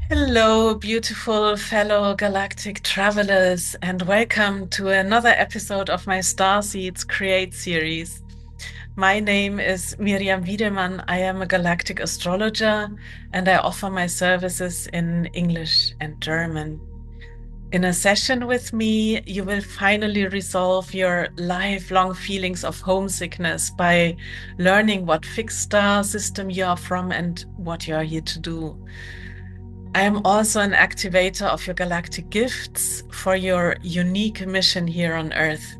Hello, beautiful fellow galactic travelers, and welcome to another episode of my Starseeds Create series. My name is Myriam Wiedemann. I am a galactic astrologer and I offer my services in English and German. In a session with me, you will finally resolve your lifelong feelings of homesickness by learning what fixed star system you are from and what you are here to do. I am also an activator of your galactic gifts for your unique mission here on Earth.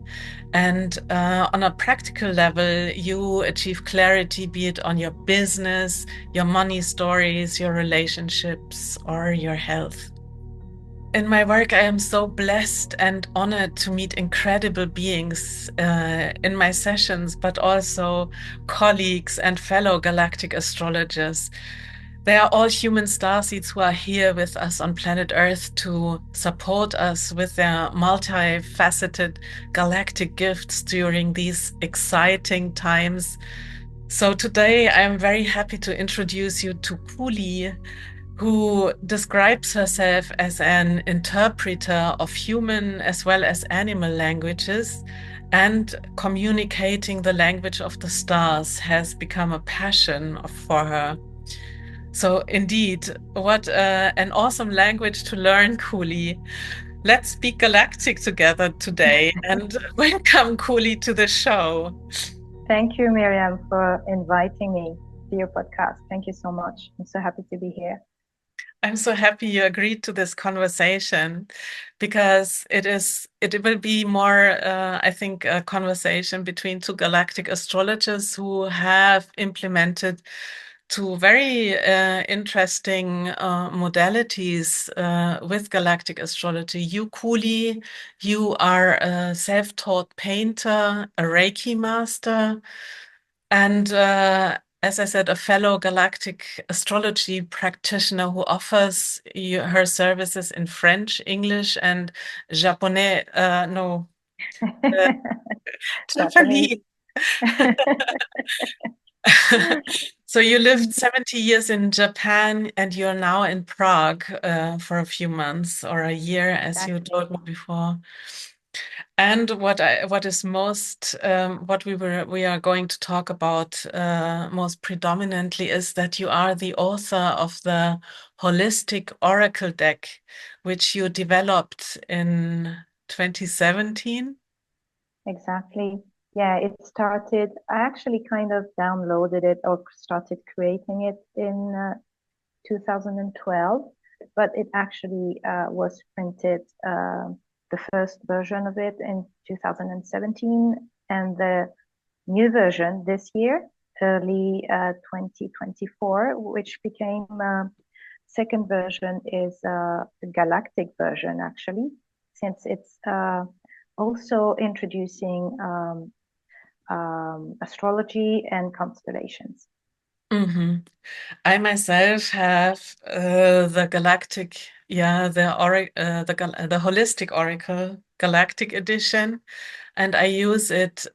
And on a practical level, you achieve clarity, be it on your business, your money stories, your relationships, or your health. In my work, I am so blessed and honored to meet incredible beings in my sessions, but also colleagues and fellow galactic astrologers. They are all human starseeds who are here with us on planet Earth to support us with their multifaceted galactic gifts during these exciting times. So today I am very happy to introduce you to Couli, who describes herself as an interpreter of human as well as animal languages, and communicating the language of the stars has become a passion for her. So, indeed, what an awesome language to learn, Cooley. Let's speak galactic together today and welcome, Cooley, to the show. Thank you, Miriam, for inviting me to your podcast. Thank you so much. I'm so happy to be here. I'm so happy you agreed to this conversation because it will be more, I think, a conversation between two galactic astrologers who have implemented two very interesting modalities with galactic astrology. You, Cooley, you are a self-taught painter, a Reiki master, and as I said, a fellow galactic astrology practitioner who offers her services in French, English, and Japonais. No, uh, Japanese. Japanese. So you lived 70 years in Japan and you're now in Prague for a few months or a year, as you Exactly. told me before. And what is most what we are going to talk about most predominantly is that you are the author of the holistic oracle deck, which you developed in 2017. Exactly. Yeah, it started, I actually kind of downloaded it or started creating it in 2012, but it actually was printed, the first version of it in 2017, and the new version this year, early 2024, which became second version is the galactic version, actually, since it's also introducing astrology and constellations. Mhm. I myself have the galactic, yeah, the holistic oracle galactic edition, and I use it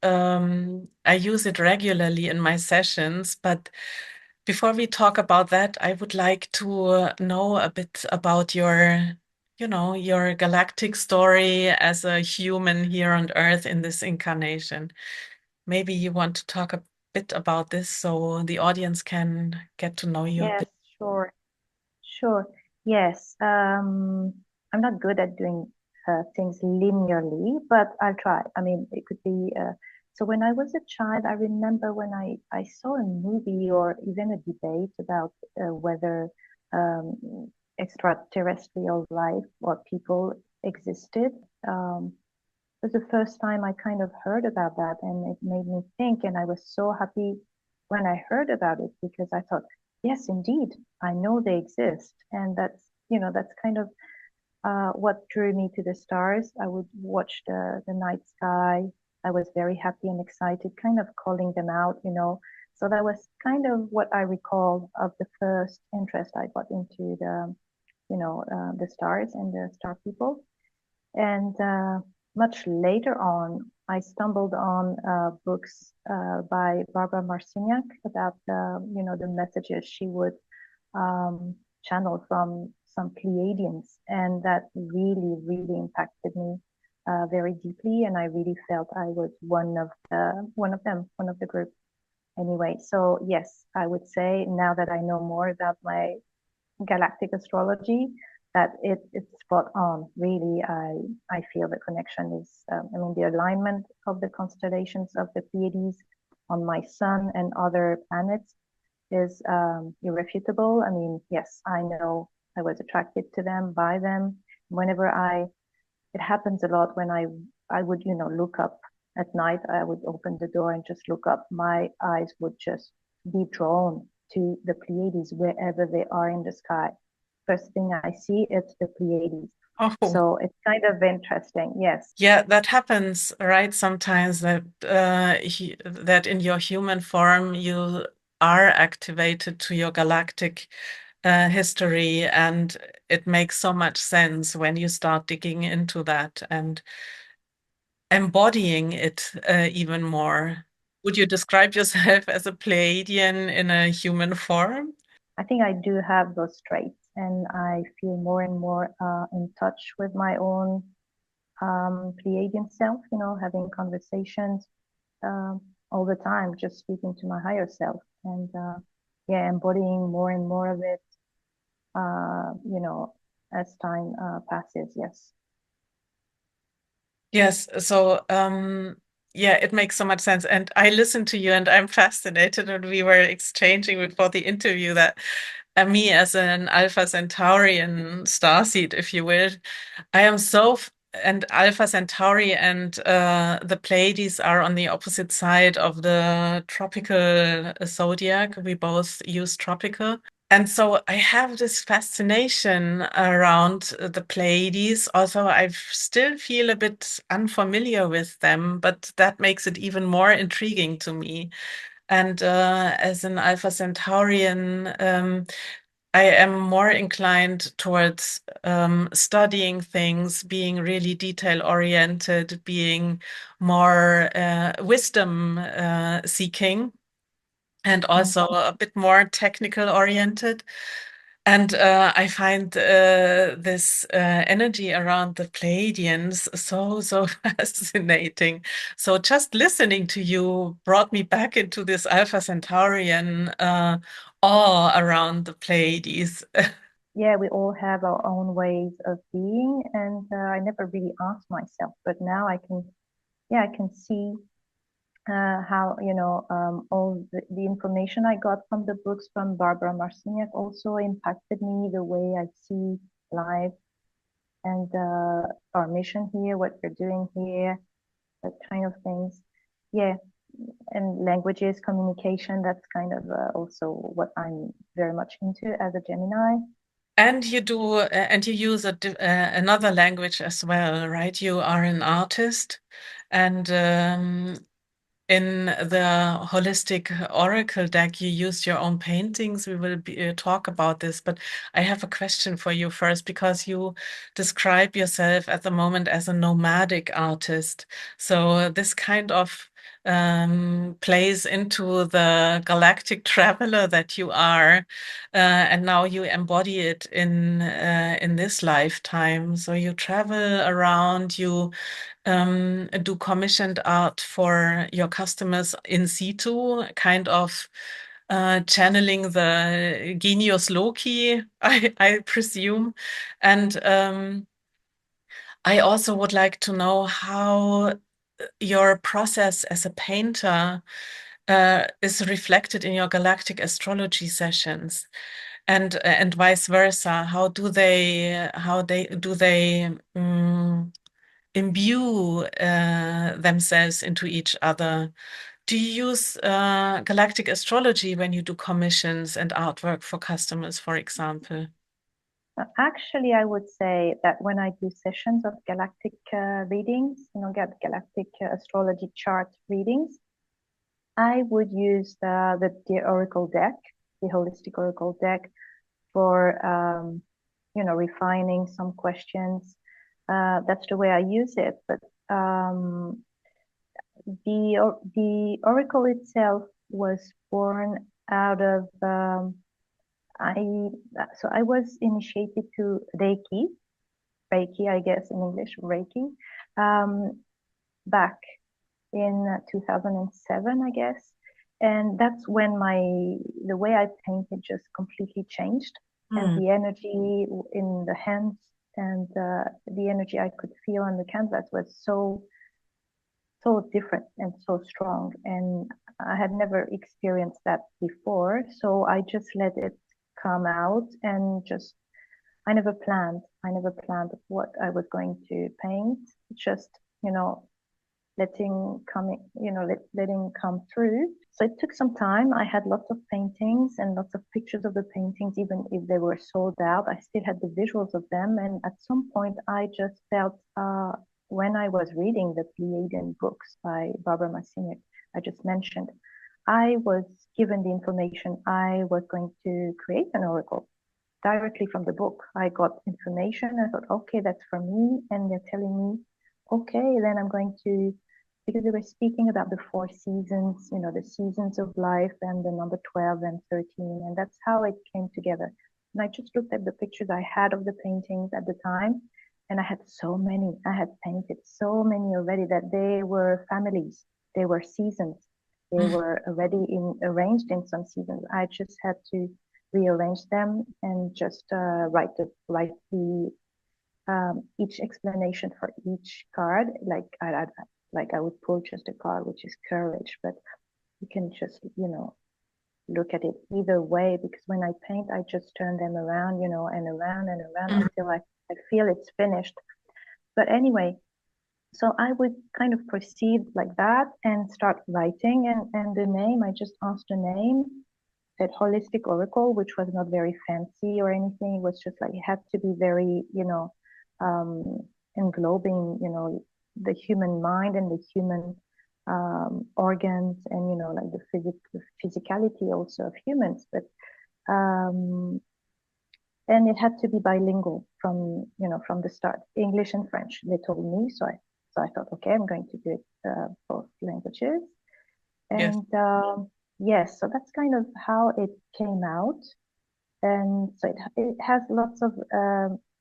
regularly in my sessions. But before we talk about that, I would like to know a bit about your galactic story as a human here on Earth in this incarnation. Maybe you want to talk a bit about this so the audience can get to know you a Yes, bit. sure, sure. Yes, I'm not good at doing things linearly, but I'll try. I mean, it could be. So when I was a child, I remember when I saw a movie or even a debate about whether um, extraterrestrial life or people existed. Um, it was the first time I kind of heard about that, and it made me think. And I was so happy when I heard about it because I thought, yes, indeed, I know they exist, and that's kind of what drew me to the stars. I would watch the night sky. I was very happy and excited, kind of calling them out. So that was kind of what I recall of the first interest I got into the stars and the star people. And much later on, I stumbled on books by Barbara Marciniak about the messages she would channel from some Pleiadians, and that really, really impacted me very deeply, and I really felt I was one of them, one of the group. Anyway, so yes, I would say now that I know more about my galactic astrology, that it's spot on. Really, I feel the connection is, I mean, the alignment of the constellations of the Pleiades on my sun and other planets is irrefutable. I mean, yes, I know I was attracted to them by them. Whenever it happens a lot when I would, look up at night. I would open the door and just look up. My eyes would just be drawn to the Pleiades wherever they are in the sky. First thing I see, it's the Pleiades. Oh, So it's kind of interesting. Yes. yeah, that happens, right? Sometimes that in your human form you are activated to your galactic history, and it makes so much sense when you start digging into that and embodying it even more. Would you describe yourself as a Pleiadian in a human form? I think I do have those traits, and I feel more and more in touch with my own Pleiadian self, having conversations all the time, just speaking to my higher self, and yeah, embodying more and more of it, as time passes. Yes. Yes, so yeah, it makes so much sense. And I listen to you and I'm fascinated. And we were exchanging before the interview that me as an Alpha Centaurian starseed, if you will, I am and Alpha Centauri and the Pleiades are on the opposite side of the tropical zodiac. We both use tropical. And so I have this fascination around the Pleiades. Also, I still feel a bit unfamiliar with them, but that makes it even more intriguing to me. And as an Alpha Centaurian, I am more inclined towards studying things, being really detail oriented, being more wisdom seeking, and also Mhm. a bit more technical oriented. And I find this energy around the Pleiadians so fascinating. So just listening to you brought me back into this Alpha Centaurian awe around the Pleiades. Yeah, we all have our own ways of being, and I never really asked myself, but now yeah, I can see how, all the information I got from the books from Barbara Marciniak also impacted me, the way I see life and our mission here, what we're doing here, that kind of things. Yeah, and languages, communication, that's kind of also what I'm very much into as a Gemini. And you use another language as well, right? You are an artist, and in the holistic oracle deck, you use your own paintings. We will talk about this, but I have a question for you first, because you describe yourself at the moment as a nomadic artist. So this kind of plays into the galactic traveler that you are, and now you embody it in this lifetime. So you travel around, you do commissioned art for your customers in situ, kind of channeling the genius loci, I presume. And I also would like to know how your process as a painter is reflected in your galactic astrology sessions, and vice versa. How they imbue themselves into each other? Do you use galactic astrology when you do commissions and artwork for customers, for example? Actually, I would say that when I do sessions of galactic readings, get galactic astrology chart readings, I would use the oracle deck, the holistic oracle deck, for refining some questions. That's the way I use it. But the oracle itself was born out of I so I was initiated to Reiki, I guess in English, Reiki, um, back in 2007, I guess. And that's when the way I painted just completely changed. And Hmm. the energy in the hands and the energy I could feel on the canvas was so different and so strong. And I had never experienced that before. So I just let it come out and just I never planned. I never planned what I was going to paint. Just, you know, letting come through. So it took some time. I had lots of paintings and lots of pictures of the paintings, even if they were sold out. I still had the visuals of them. And at some point, I just felt when I was reading the Pleiadian books by Barbara Massimic, I just mentioned, I was given the information I was going to create an oracle directly from the book. I got information. I thought, okay, that's for me. And they're telling me, okay, then I'm going to, because they were speaking about the four seasons, the seasons of life and the number 12 and 13. And that's how it came together. And I just looked at the pictures I had of the paintings at the time. And I had so many. I had painted so many already that they were families. They were seasons. They Hmm. were already arranged in some seasons. I just had to rearrange them and just write the each explanation for each card. Like I would pull just a card which is courage, but you can just look at it either way because when I paint, I just turn them around, and around and around Hmm. until I feel it's finished. But anyway, so I would kind of proceed like that and start writing and the name, I just asked the name, said holistic oracle, which was not very fancy or anything. It was just like it had to be very, um, englobing, the human mind and the human organs and like the physicality also of humans. But um, and it had to be bilingual from the start, English and French. They told me, so I thought, okay, I'm going to do it both languages. Yes. And yes, so that's kind of how it came out. And so it has lots of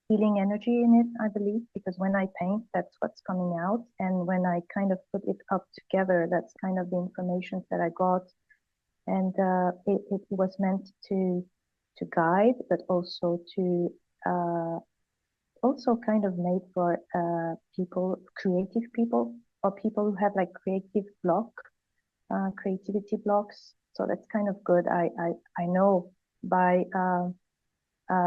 healing energy in it, I believe, because when I paint, that's what's coming out. And when I kind of put it up together, that's kind of the information that I got. And it was meant to guide, but also to also kind of made for people, creative people, or people who have like creativity blocks. So that's kind of good. I know by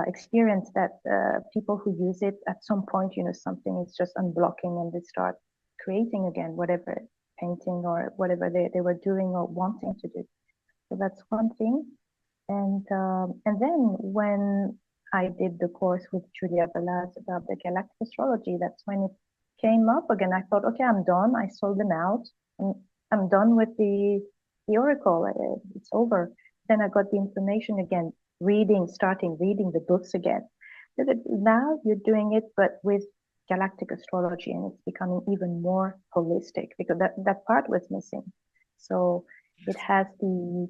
experience that people who use it at some point, something is just unblocking and they start creating again, whatever painting or whatever they were doing or wanting to do. So that's one thing. And then when I did the course with Julia Balaz about the galactic astrology, that's when it came up again. I thought, okay, I'm done. I sold them out. I'm, I'm done with the oracle. It's over. Then I got the information again, starting reading the books again. Now you're doing it, but with galactic astrology, and it's becoming even more holistic because that part was missing. So it has the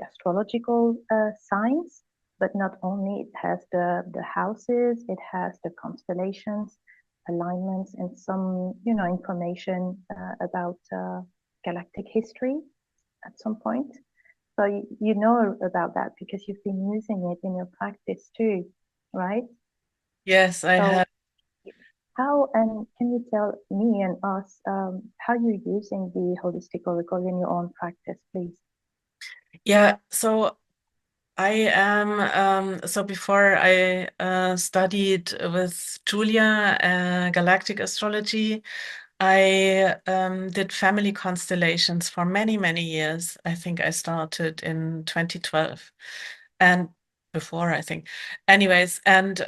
astrological signs, but not only it has the houses, it has the constellations, alignments, and some information about galactic history at some point. So you know about that because you've been using it in your practice too, right? Yes, I So have. how and can you tell me and us how you're using the holistic oracle in your own practice, please? Yeah, so I am, so before I studied with Julia, galactic astrology, I did family constellations for many, many years. I think I started in 2012 and before, I think. Anyways, and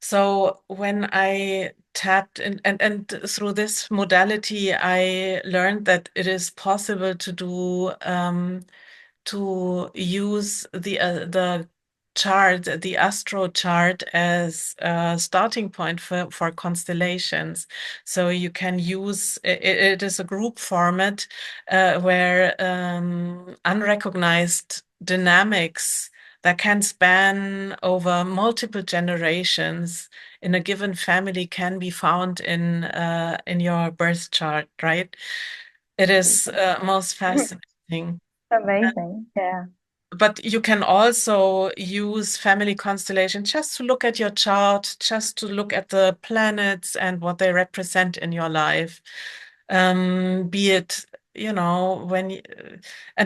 so when I tapped in and through this modality, I learned that it is possible to use the chart, the astro chart, as a starting point for constellations. So you can use it is a group format where unrecognized dynamics that can span over multiple generations in a given family can be found in your birth chart, right? It is most fascinating. Amazing. Yeah. But you can also use family constellation just to look at your chart, just to look at the planets and what they represent in your life. Be it, and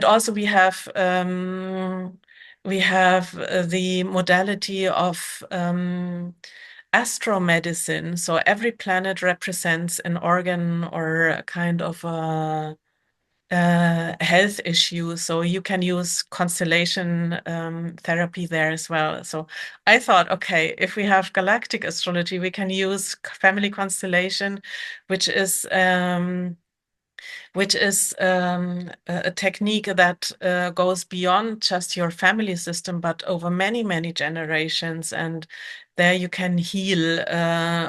also we have the modality of astromedicine. So every planet represents an organ or a kind of a health issue. So you can use constellation therapy there as well. So I thought, okay, if we have galactic astrology, we can use family constellation, which is a technique that goes beyond just your family system, but over many, many generations. And there you can heal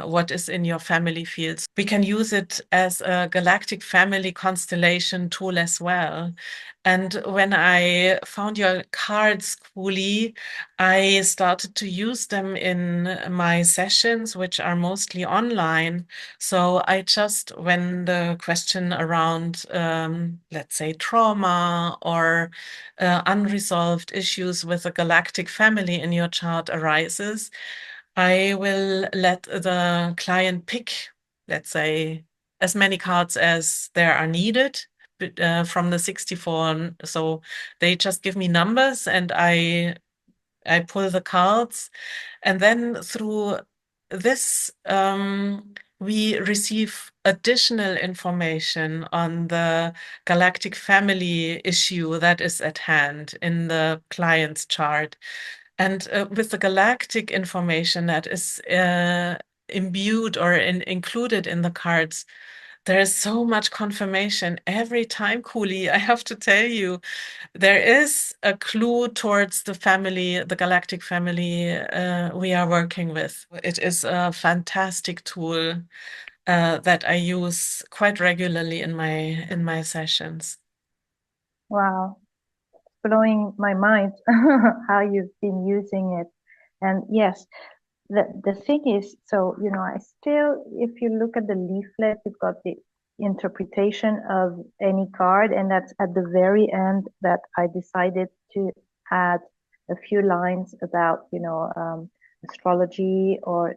what is in your family fields. We can use it as a galactic family constellation tool as well. And when I found your cards, Couli, I started to use them in my sessions, which are mostly online. So I just, when the question around, let's say, trauma or unresolved issues with a galactic family in your chart arises, I will let the client pick, let's say, as many cards as there are needed from the 64. So they just give me numbers and I pull the cards. And then through this, we receive additional information on the galactic family issue that is at hand in the client's chart. And with the galactic information that is imbued or included in the cards, there is so much confirmation every time, Cooley. I have to tell you, there is a clue towards the family, the galactic family we are working with. It is a fantastic tool that I use quite regularly in my sessions. Wow. Blowing my mind how you've been using it. And yes, the thing is, so I still, if you look at the leaflet, you've got the interpretation of any card, and that's at the very end that I decided to add a few lines about astrology or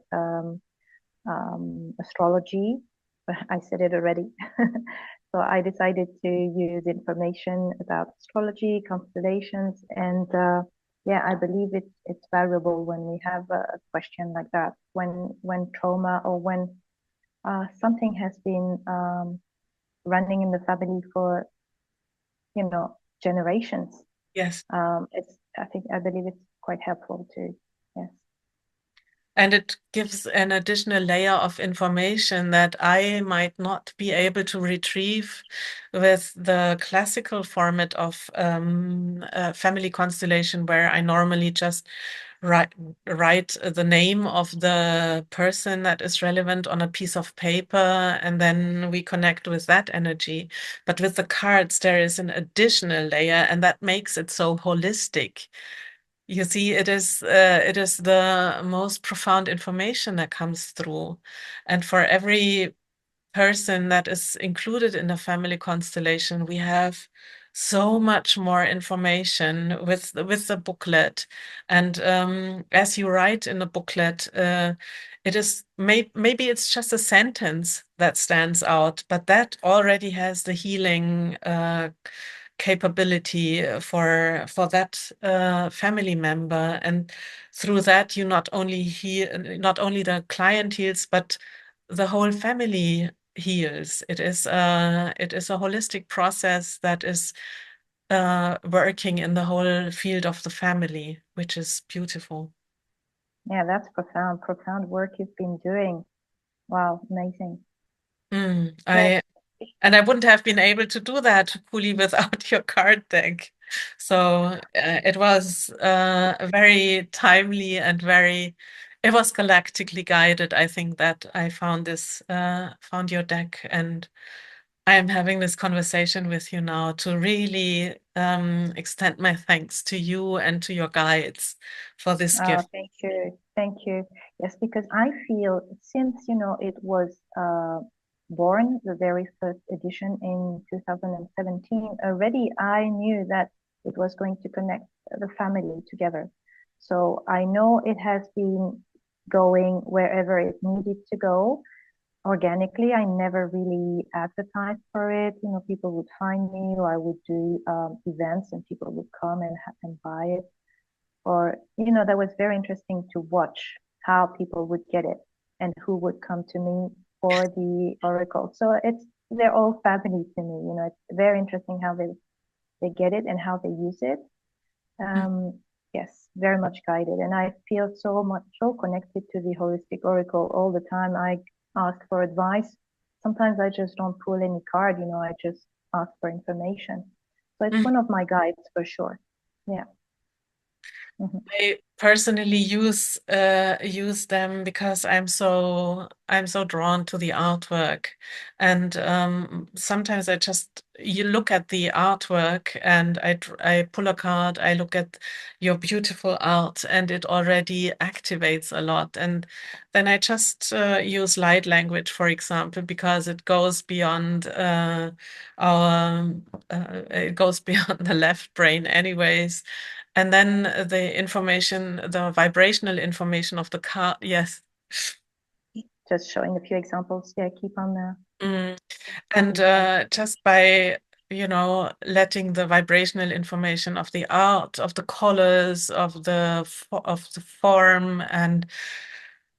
astrology. I said it already. So I decided to use information about astrology, constellations, and yeah, I believe it's valuable when we have a question like that, when trauma or when something has been running in the family for generations. Yes. I believe it's quite helpful too. Yes. And it gives an additional layer of information that I might not be able to retrieve with the classical format of family constellation, where I normally just write the name of the person that is relevant on a piece of paper, and then we connect with that energy. But with the cards, there is an additional layer, and that makes it so holistic. You see, it is the most profound information that comes through. And for every person that is included in the family constellation, we have so much more information with the booklet. And as you write in the booklet, it is maybe it's just a sentence that stands out, but that already has the healing capability for that family member. And through that, you not only not only the client heals, but the whole family heals. It is a holistic process that is working in the whole field of the family, which is beautiful. Yeah, that's profound work you've been doing. Wow, amazing. Mm, Yes. I wouldn't have been able to do that fully without your card deck. So it was very timely and it was galactically guided. I think that I found found your deck, and I'm having this conversation with you now to really extend my thanks to you and to your guides for this Oh, gift. thank you. Thank you. Yes, because I feel since, it was born, the very first edition in 2017, already I knew that it was going to connect the family together. So I know it has been going wherever it needed to go organically. I never really advertised for it. People would find me, or I would do events and people would come and buy it. Or, that was very interesting to watch how people would get it and who would come to me for the oracle. So they're all family to me. It's very interesting how they get it and how they use it. Mm. Um, yes, very much guided. And I feel so connected to the holistic oracle all the time. I ask for advice. Sometimes I just don't pull any card, I just ask for information. So it's Mm. one of my guides for sure. Yeah. Mhm. I personally use them because I'm so drawn to the artwork, and sometimes you look at the artwork and I pull a card, I look at your beautiful art, and it already activates a lot, and then I just use light language, for example, because it goes beyond the left brain, anyways. And then the vibrational information of the card, yes. Just showing a few examples. Yeah, Mm. keep And going. just by, letting the vibrational information of the art, of the colors, of the form, and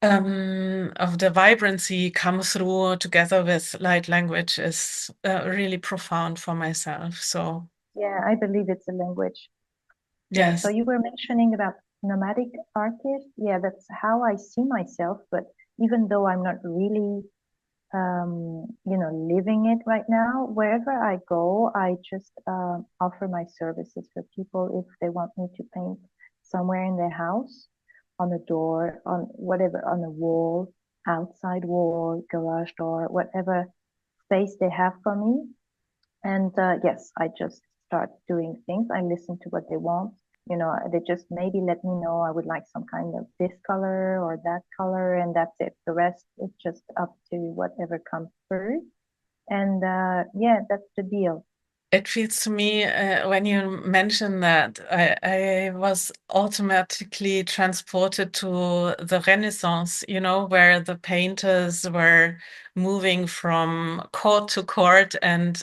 of the vibrancy come through together with light language is really profound for myself. So, Yeah, I believe it's a language. Yeah. So yes, you were mentioning about nomadic artists. Yeah, that's how I see myself. But even though I'm not really, living it right now, wherever I go, I just offer my services for people if they want me to paint somewhere in their house, on a door, on whatever, on a wall, outside wall, garage door, whatever space they have for me. And yes, I just start doing things. I listen to what they want. They just maybe let me know I would like some kind of this color or that color, and that's it. The rest is just up to whatever comes through. And yeah, that's the deal. it feels to me when you mention that I was automatically transported to the Renaissance, where the painters were moving from court to court and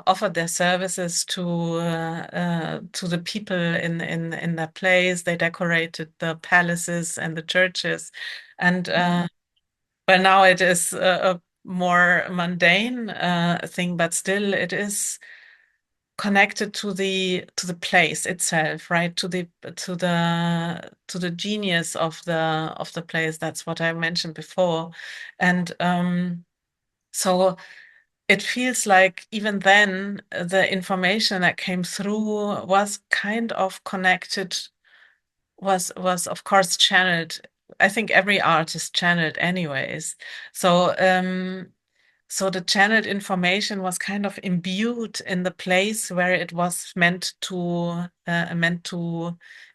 offered their services to the people in their place. They decorated the palaces and the churches, and Mhm. well, now it is a more mundane thing, but still it is connected to the place itself, right? To the genius of the place. That's what I mentioned before, and so it feels like even then the information that came through was kind of connected, was of course channeled. I think every art is channeled anyways. So so the channeled information was kind of imbued in the place where it was meant to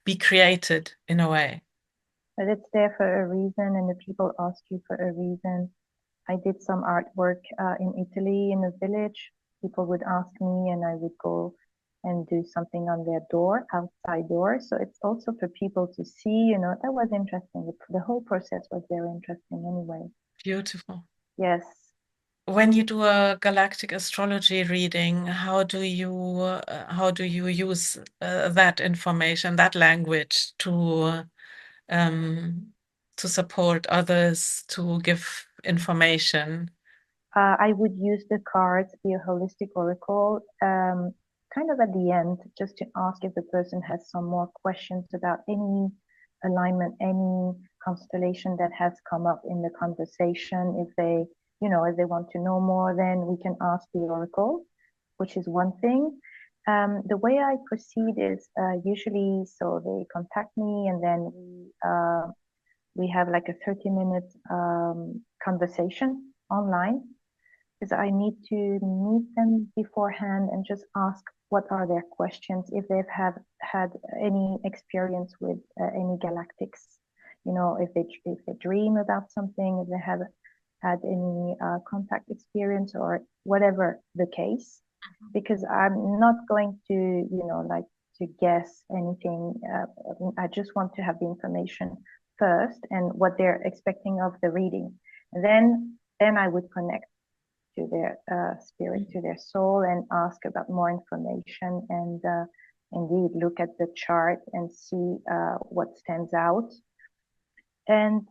be created in a way. But it's there for a reason, and the people ask you for a reason. I did some artwork in Italy in a village. People would ask me, and I would go and do something on their door, outside door. So it's also for people to see, that was interesting. The whole process was very interesting anyway. Beautiful. Yes. When you do a galactic astrology reading, how do you use that information, that language um, to support others, to give information? I would use the cards, the holistic oracle, kind of at the end, just to ask if the person has some more questions about any alignment, any constellation that has come up in the conversation. If they want to know more, then we can ask the oracle, which is one thing. The way I proceed is usually so they contact me and then we have like a 30-minute conversation online because I need to meet them beforehand and just ask what are their questions, if they've had any experience with any galactics, if they dream about something, if they have had any contact experience or whatever the case, because I'm not going to, like to guess anything. I just want to have the information first and what they're expecting of the reading. And then I would connect to their spirit, to their soul, and ask about more information and indeed look at the chart and see what stands out. And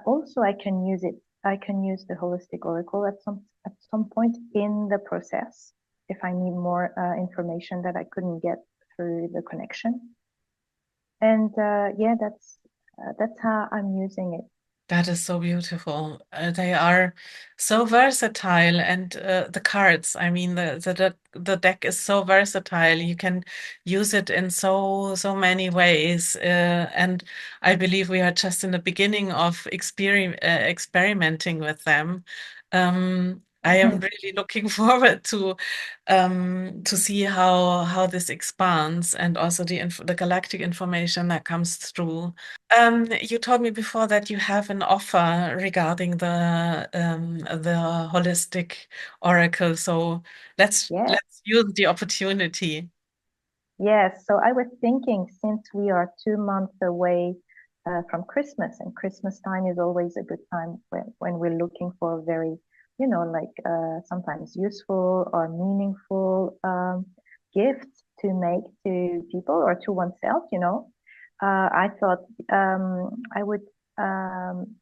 also, I can use it. I can use the holistic oracle at some point in the process if I need more information that I couldn't get through the connection. And yeah, that's how I'm using it. That is so beautiful. They are so versatile, and the cards. I mean, the deck is so versatile. You can use it in so many ways. And I believe we are just in the beginning of experimenting with them. I am really looking forward to see how this expands, and also the galactic information that comes through. You told me before that you have an offer regarding the holistic oracle. So Yeah. let's use the opportunity. Yes, so I was thinking since we are 2 months away from Christmas, and Christmas time is always a good time when we're looking for very, like sometimes useful or meaningful gifts to make to people or to oneself, I thought I would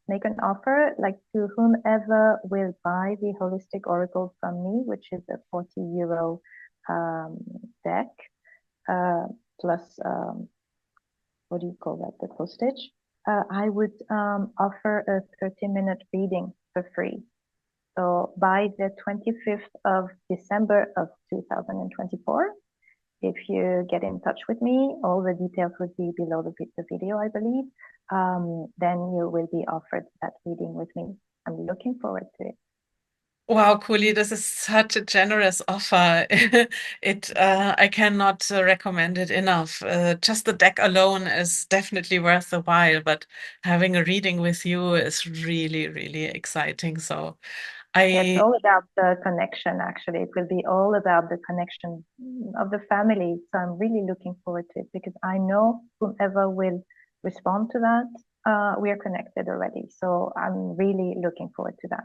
make an offer like to whomever will buy the Holistic Oracle from me, which is a 40 euro deck uh, plus what do you call that? The postage. I would offer a 30-minute reading for free. So by the 25th of December of 2024, if you get in touch with me, all the details would be below the video, I believe. Then you will be offered that reading with me. I'm looking forward to it. Wow, Couli, this is such a generous offer. I cannot recommend it enough. Just the deck alone is definitely worth the while, but having a reading with you is really, really exciting. So It's I all about the connection, actually. It will be all about the connection of the family. So I'm really looking forward to it because I know whomever will respond to that, we are connected already. So I'm really looking forward to that.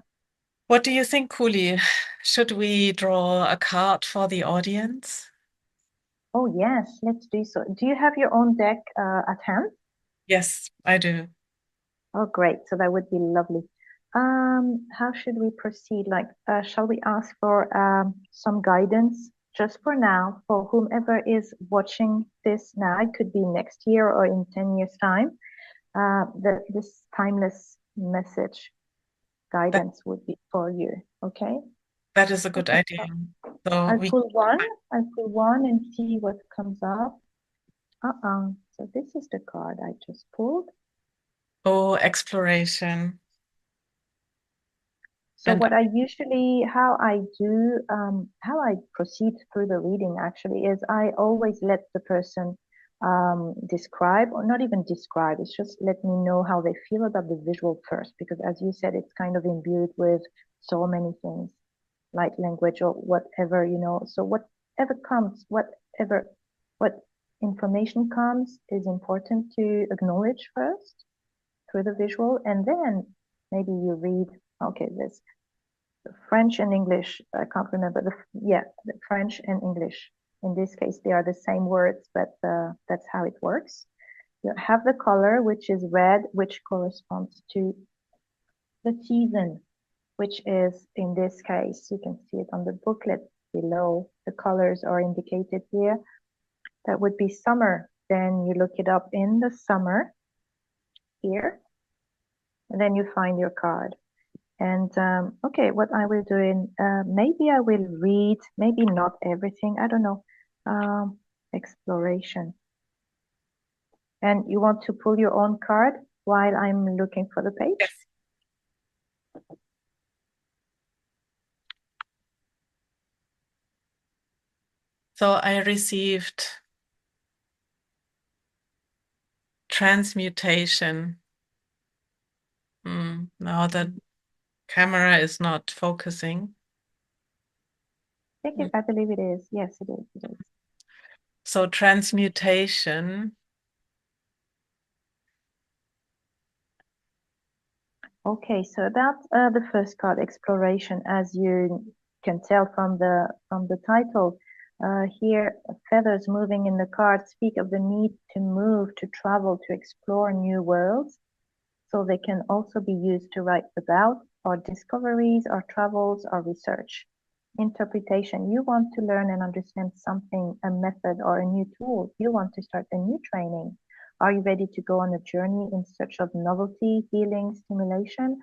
What do you think, Couli? Should we draw a card for the audience? Oh, yes, let's do so. Do you have your own deck at hand? Yes, I do. Oh, great. So that would be lovely. How should we proceed? Like, shall we ask for some guidance just for now for whomever is watching this now? It could be next year or in 10 years' time. This timeless message That guidance would be for you. Okay. that is a good Okay. idea. So So I'll we pull one. I'll pull one and see what comes up. So this is the card I just pulled. go exploration. So And what I usually, how I do, how I proceed through the reading actually is I always let the person describe, or not even describe, it's just let me know how they feel about the visual first, because as you said, it's kind of imbued with so many things, like language or whatever, So whatever comes, what information comes is important to acknowledge first through the visual, and then maybe you read, okay, this French and English. I can't remember the French and English. In this case, they are the same words, but that's how it works. You have the color, which is red, which corresponds to the season, which is in this case, you can see it on the booklet below. The colors are indicated here. That would be summer. Then you look it up in the summer here, and then you find your card. And okay, what I will do in maybe I will read, maybe not everything. I don't know. Exploration. And you want to pull your own card while I'm looking for the page? yes, So I received transmutation. Now the camera is not focusing. I believe it is. Yes, it is. It is. So transmutation. Okay, so about the first card, exploration, as you can tell from the title, here feathers moving in the card speak of the need to move, to travel, to explore new worlds. So they can also be used to write about our discoveries, our travels, our research. Interpretation, you want to learn and understand something, a method or a new tool. You want to start a new training. Are you ready to go on a journey in search of novelty, healing, stimulation?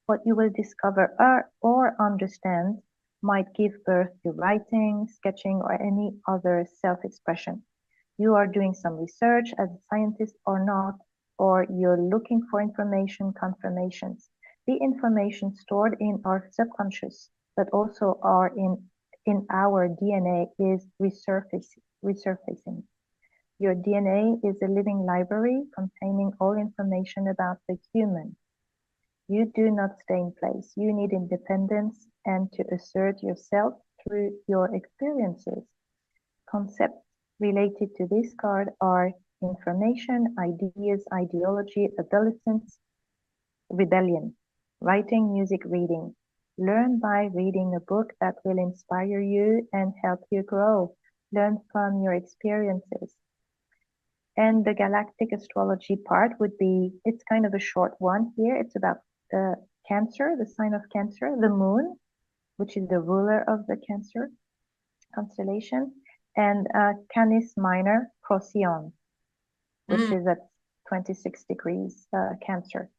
What you will discover or understand might give birth to writing, sketching, or any other self-expression. You are doing some research as a scientist or not, or you're looking for information, confirmations. The information stored in our subconscious, but also are in our DNA is resurfacing. Your DNA is a living library containing all information about the human. You do not stay in place. You need independence and to assert yourself through your experiences. Concepts related to this card are information, ideas, ideology, adolescence, rebellion, writing, music, reading. Learn by reading a book that will inspire you and help you grow. Learn from your experiences. And the galactic astrology part would be, it's kind of a short one here. It's about the Cancer, the sign of Cancer, the moon, which is the ruler of the Cancer constellation, and Canis Minor Procyon, which is at 26 degrees Cancer.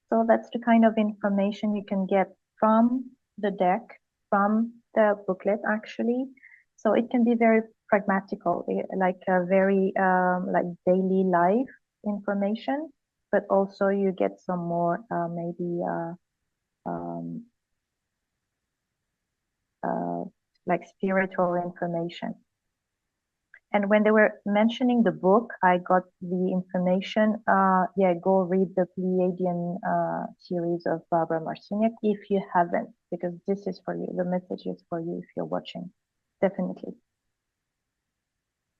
So that's the kind of information you can get from the deck, from the booklet actually. So it can be very pragmatical, like a very like daily life information, but also you get some more maybe um, like spiritual information. And when they were mentioning the book, I got the information. Yeah, go read the Pleiadian series of Barbara Marciniak if you haven't, because this is for you. The message is for you if you're watching. Definitely.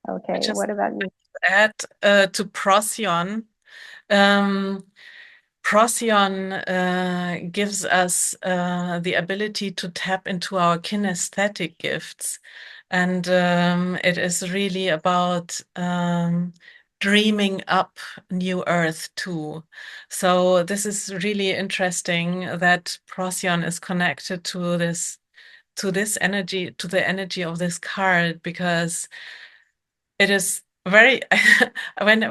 I Okay, just what about you? add to Procyon. Procyon gives us the ability to tap into our kinesthetic gifts. And it is really about dreaming up new earth too. So this is really interesting that Procyon is connected to this energy, to the energy of this card, because it is very when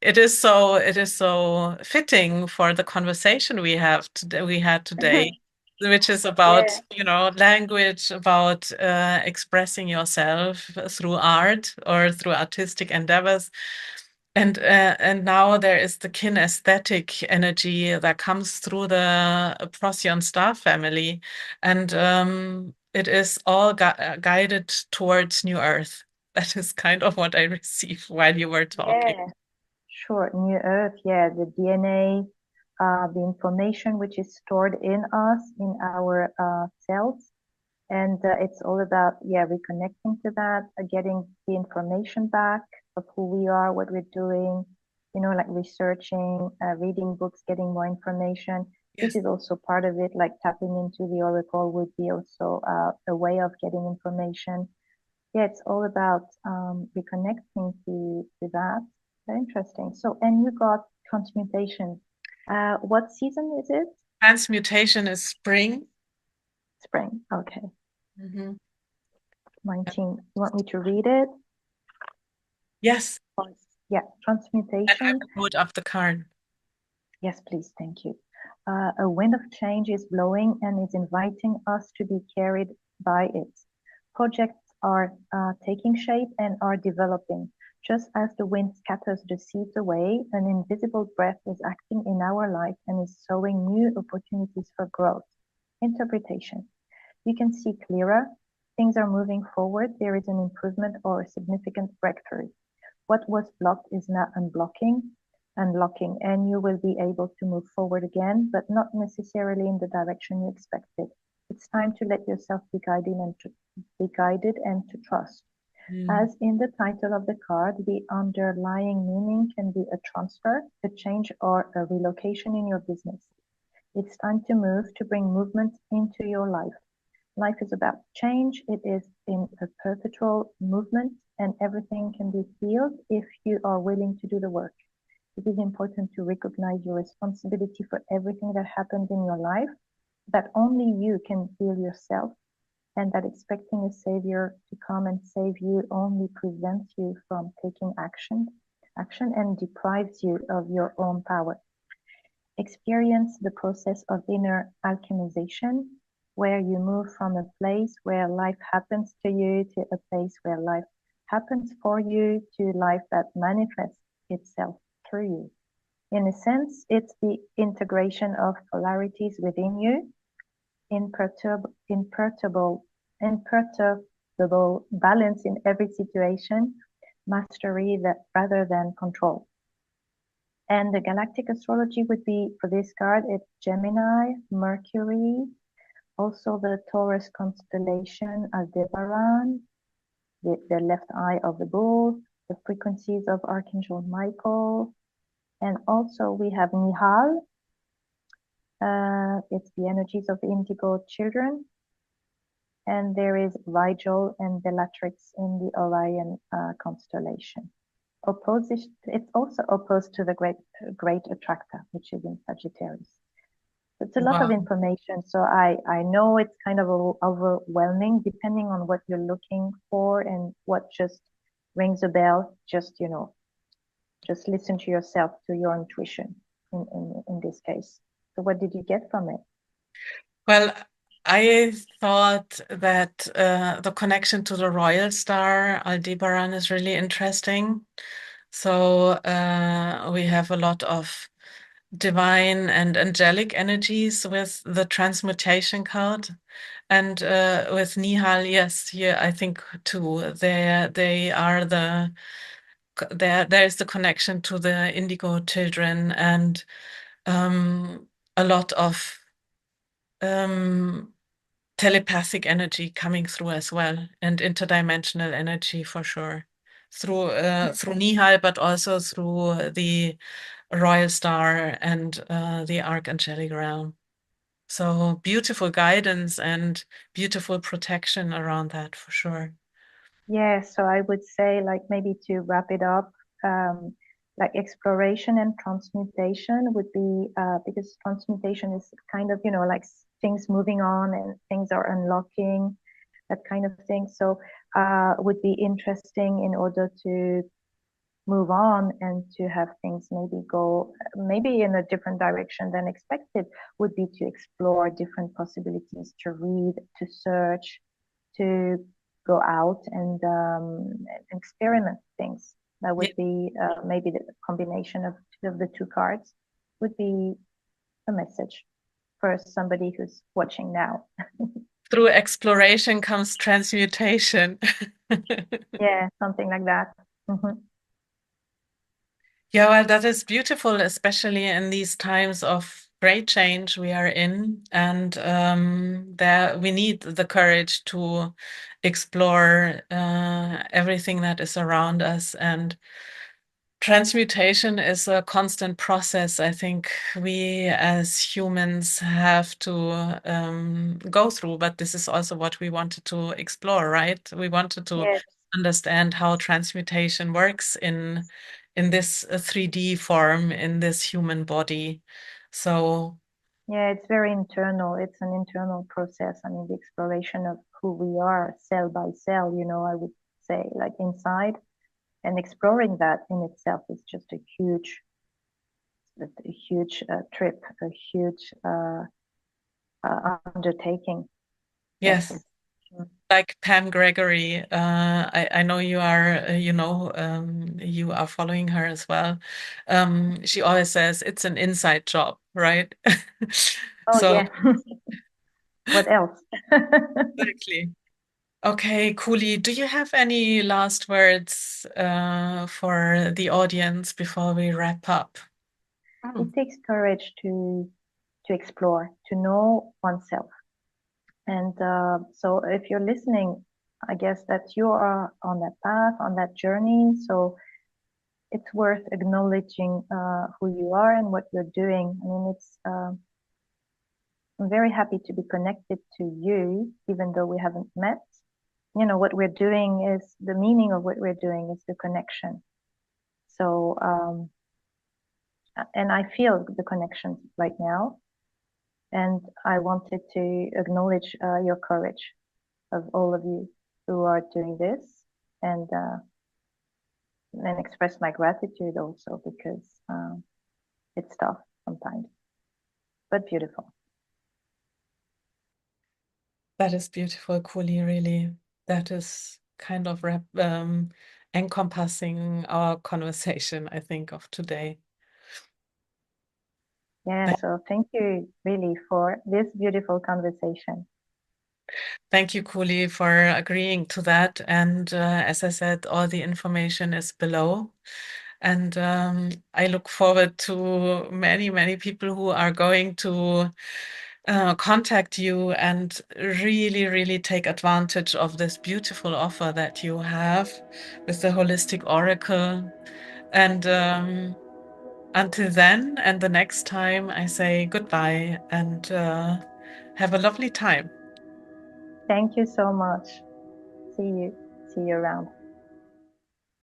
it is so fitting for the conversation we had today, which is about, Yeah. language, about expressing yourself through art or through artistic endeavors. And now there is the kinesthetic energy that comes through the Procyon star family, and it is all guided towards New Earth. That is kind of what I received while you were talking. Yeah, sure. New Earth, yeah, the DNA, the information which is stored in us, in our cells. And it's all about, yeah, reconnecting to that, getting the information back of who we are, what we're doing, like researching, reading books, getting more information. This Yes. is also part of it, like tapping into the oracle would be also a way of getting information. Yeah, it's all about reconnecting to that. Very interesting. So, and you got transmutation. What season is it? Transmutation is spring. Spring. Okay. Mhm. 19. You want me to read it? Yes, Yeah, and I transmutation. will put up the card. Yes, please. Thank you. A wind of change is blowing and is inviting us to be carried by it. Projects are taking shape and are developing. Just as the wind scatters the seeds away, an invisible breath is acting in our life and is sowing new opportunities for growth. Interpretation. You can see clearer. things are moving forward. There is an improvement or a significant breakthrough. What was blocked is now unlocking, and you will be able to move forward again, but not necessarily in the direction you expected. It's time to let yourself be guided and to trust. Mm. As in the title of the card, the underlying meaning can be a transfer, a change, or a relocation in your business. It's time to move, to bring movement into your life. Life is about change. It is in a perpetual movement, and everything can be healed if you are willing to do the work. It is important to recognize your responsibility for everything that happens in your life, that only you can heal yourself, and that expecting a savior to come and save you only prevents you from taking action and deprives you of your own power. Experience the process of inner alchemization, where you move from a place where life happens to you to a place where life happens for you to life that manifests itself through you. In a sense, it's the integration of polarities within you, imperturbable balance in every situation, mastery that rather than control. And the galactic astrology would be, for this card, it's Gemini, Mercury, also the Taurus constellation, Aldebaran, the left eye of the bull, the frequencies of Archangel Michael, and also we have Nihal. It's the energies of the indigo children. And there is Rigel and Bellatrix in the Orion constellation. It's also opposed to the great attractor, which is in Sagittarius. It's a lot of Wow. information, so I know it's kind of overwhelming depending on what you're looking for and what just rings a bell. Just just listen to yourself, to your intuition in this case. So what did you get from it? Well, I thought that the connection to the royal star Aldebaran is really interesting. So we have a lot of divine and angelic energies with the transmutation card. And with Nihal, yes, here I think too. They are there's the connection to the indigo children and a lot of um, telepathic energy coming through as well, and interdimensional energy for sure. Through Nihal, but also through the Royal Star and the Archangelic realm. So beautiful guidance and beautiful protection around that for sure. Yeah, so I would say, like, maybe to wrap it up, like exploration and transmutation would be, because transmutation is kind of, like things moving on and things are unlocking, that kind of thing. So would be interesting in order to move on and to have things maybe go maybe in a different direction than expected, would be to explore different possibilities, to read, to search, to go out and experiment things. That Yeah. would be maybe the combination of the two cards would be a message for somebody who's watching now. Through exploration comes transmutation. Yeah, something like that. Mm-hmm. Yeah, well, that is beautiful, especially in these times of great change we are in. And there we need the courage to explore everything that is around us. And transmutation is a constant process. I think we as humans have to go through, but this is also what we wanted to explore, right? We wanted to Yes. understand how transmutation works in this 3D form, in this human body. So Yeah, it's very internal. It's an internal process. I mean, the exploration of who we are cell by cell, I would say, like inside, and exploring that in itself is just a huge trip, a huge undertaking. Yes. yes, like Pam Gregory, I know you are, you are following her as well. She always says it's an inside job, right? Oh, So yeah. What else? exactly. Okay, Couli, do you have any last words for the audience before we wrap up? Hmm. It takes courage to explore, to know oneself. And so if you're listening, I guess that you are on that path, on that journey. So it's worth acknowledging who you are and what you're doing. I mean, I'm very happy to be connected to you, even though we haven't met. You know, what we're doing is the meaning of what we're doing is the connection. So, and I feel the connection right now. And I wanted to acknowledge your courage of all of you who are doing this and express my gratitude also because it's tough sometimes, but beautiful. That is beautiful, Couli, really. That is kind of encompassing our conversation, I think, of today. Yeah, so thank you really for this beautiful conversation. Thank you, Couli, for agreeing to that. And as I said, all the information is below. And I look forward to many, many people who are going to contact you and really, really take advantage of this beautiful offer that you have with the Holistic Oracle. And until then, and the next time, I say goodbye and have a lovely time. Thank you so much. See you. See you around.